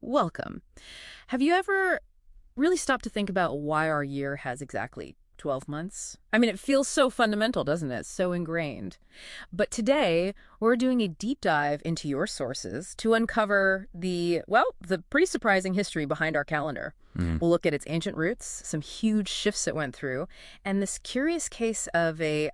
welcome. Have you ever really stopped to think about why our year has exactly 12 months? I mean, it feels so fundamental, doesn't it? So ingrained. But today, we're doing a deep dive into your sources to uncover the pretty surprising history behind our calendar. Mm. We'll look at its ancient roots, some huge shifts it went through, and this curious case of a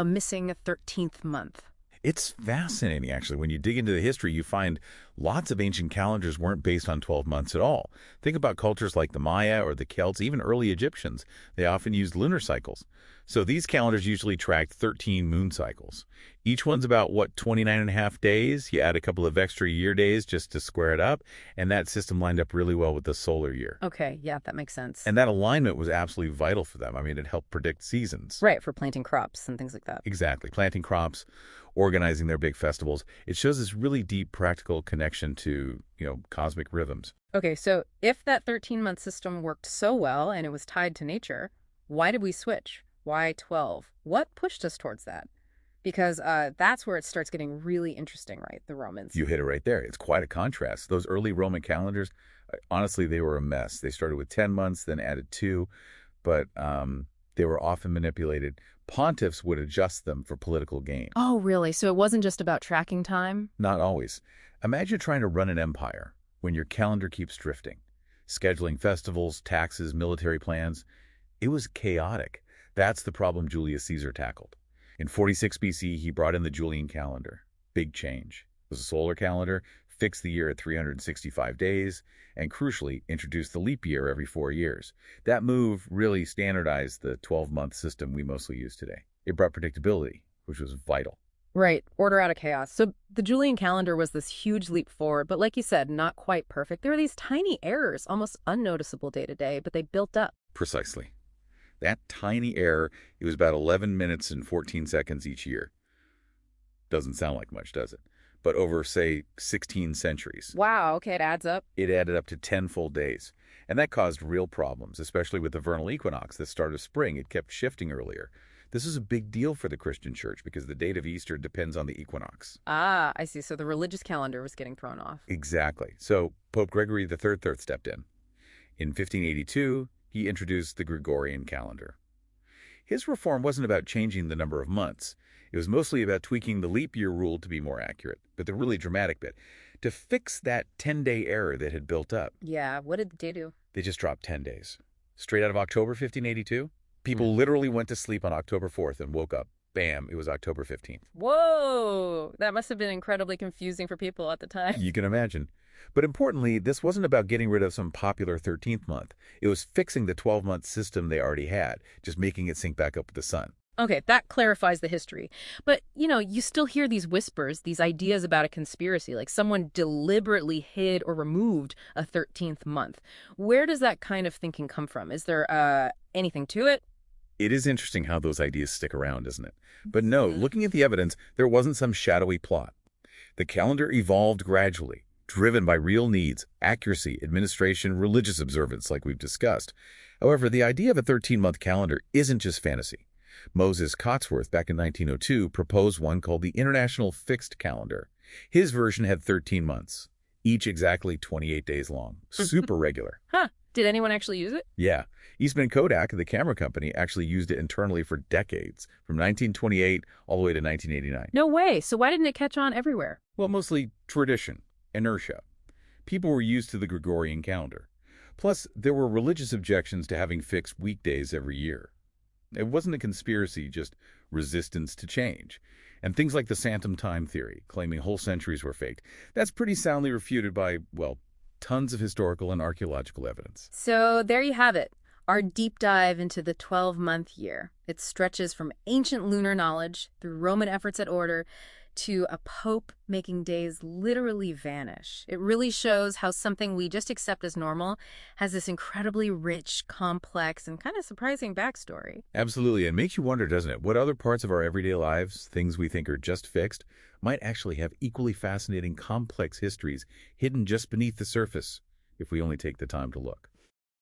missing 13th month. It's fascinating, actually. When you dig into the history, you find lots of ancient calendars weren't based on 12 months at all. Think about cultures like the Maya or the Celts, even early Egyptians. They often used lunar cycles. So these calendars usually tracked 13 moon cycles. Each one's about, 29.5 days? You add a couple of extra year days just to square it up, and that system lined up really well with the solar year. Okay, yeah, that makes sense. And that alignment was absolutely vital for them. I mean, it helped predict seasons. Right, for planting crops and things like that. Exactly. Planting crops, organizing their big festivals. It shows this really deep practical connection to, cosmic rhythms. Okay, so if that 13-month system worked so well and it was tied to nature, why did we switch? Why 12? What pushed us towards that? Because that's where it starts getting really interesting, right? The Romans. You hit it right there. It's quite a contrast. Those early Roman calendars, honestly, they were a mess. They started with 10 months, then added 2, but they were often manipulated. Pontiffs would adjust them for political gain. Oh, really? So it wasn't just about tracking time? Not always. Imagine trying to run an empire when your calendar keeps drifting. Scheduling festivals, taxes, military plans. It was chaotic. That's the problem Julius Caesar tackled. In 46 BC, he brought in the Julian calendar. Big change. It was a solar calendar, fixed the year at 365 days, and crucially, introduced the leap year every 4 years. That move really standardized the 12-month system we mostly use today. It brought predictability, which was vital. Right, order out of chaos. So the Julian calendar was this huge leap forward, but like you said, not quite perfect. There were these tiny errors, almost unnoticeable day to day, but they built up. Precisely. That tiny error, it was about 11 minutes and 14 seconds each year. Doesn't sound like much, does it? But over, say, 16 centuries. Wow, okay, it adds up. It added up to 10 full days. And that caused real problems, especially with the vernal equinox, the start of spring. It kept shifting earlier. This is a big deal for the Christian church because the date of Easter depends on the equinox. Ah, I see. So the religious calendar was getting thrown off. Exactly. So Pope Gregory XIII stepped in. In 1582, he introduced the Gregorian Calendar. His reform wasn't about changing the number of months. It was mostly about tweaking the leap year rule to be more accurate. But the really dramatic bit, to fix that 10-day error that had built up. Yeah, what did they do? They just dropped 10 days. Straight out of October 1582, people literally went to sleep on October 4th and woke up. Bam, it was October 15th. Whoa, that must have been incredibly confusing for people at the time. You can imagine. But importantly, this wasn't about getting rid of some popular 13th month. It was fixing the 12-month system they already had, just making it sync back up with the sun. Okay, that clarifies the history. But, you still hear these whispers, these ideas about a conspiracy, like someone deliberately hid or removed a 13th month. Where does that kind of thinking come from? Is there anything to it? It is interesting how those ideas stick around, isn't it? But no, looking at the evidence, there wasn't some shadowy plot. The calendar evolved gradually, driven by real needs, accuracy, administration, religious observance, like we've discussed. However, the idea of a 13-month calendar isn't just fantasy. Moses Cotsworth, back in 1902, proposed one called the International Fixed Calendar. His version had 13 months, each exactly 28 days long. Super regular. Huh. Did anyone actually use it? Yeah. Eastman Kodak, the camera company, actually used it internally for decades, from 1928 all the way to 1989. No way. So why didn't it catch on everywhere? Well, mostly tradition, inertia. People were used to the Gregorian calendar. Plus, there were religious objections to having fixed weekdays every year. It wasn't a conspiracy, just resistance to change. And things like the Santum Time theory, claiming whole centuries were faked, that's pretty soundly refuted by, tons of historical and archaeological evidence. So there you have it, our deep dive into the 12-month year. It stretches from ancient lunar knowledge through Roman efforts at order to a pope making days literally vanish. It really shows how something we just accept as normal has this incredibly rich, complex, and kind of surprising backstory. Absolutely. It makes you wonder, doesn't it? What other parts of our everyday lives, things we think are just fixed, might actually have equally fascinating, complex histories hidden just beneath the surface if we only take the time to look.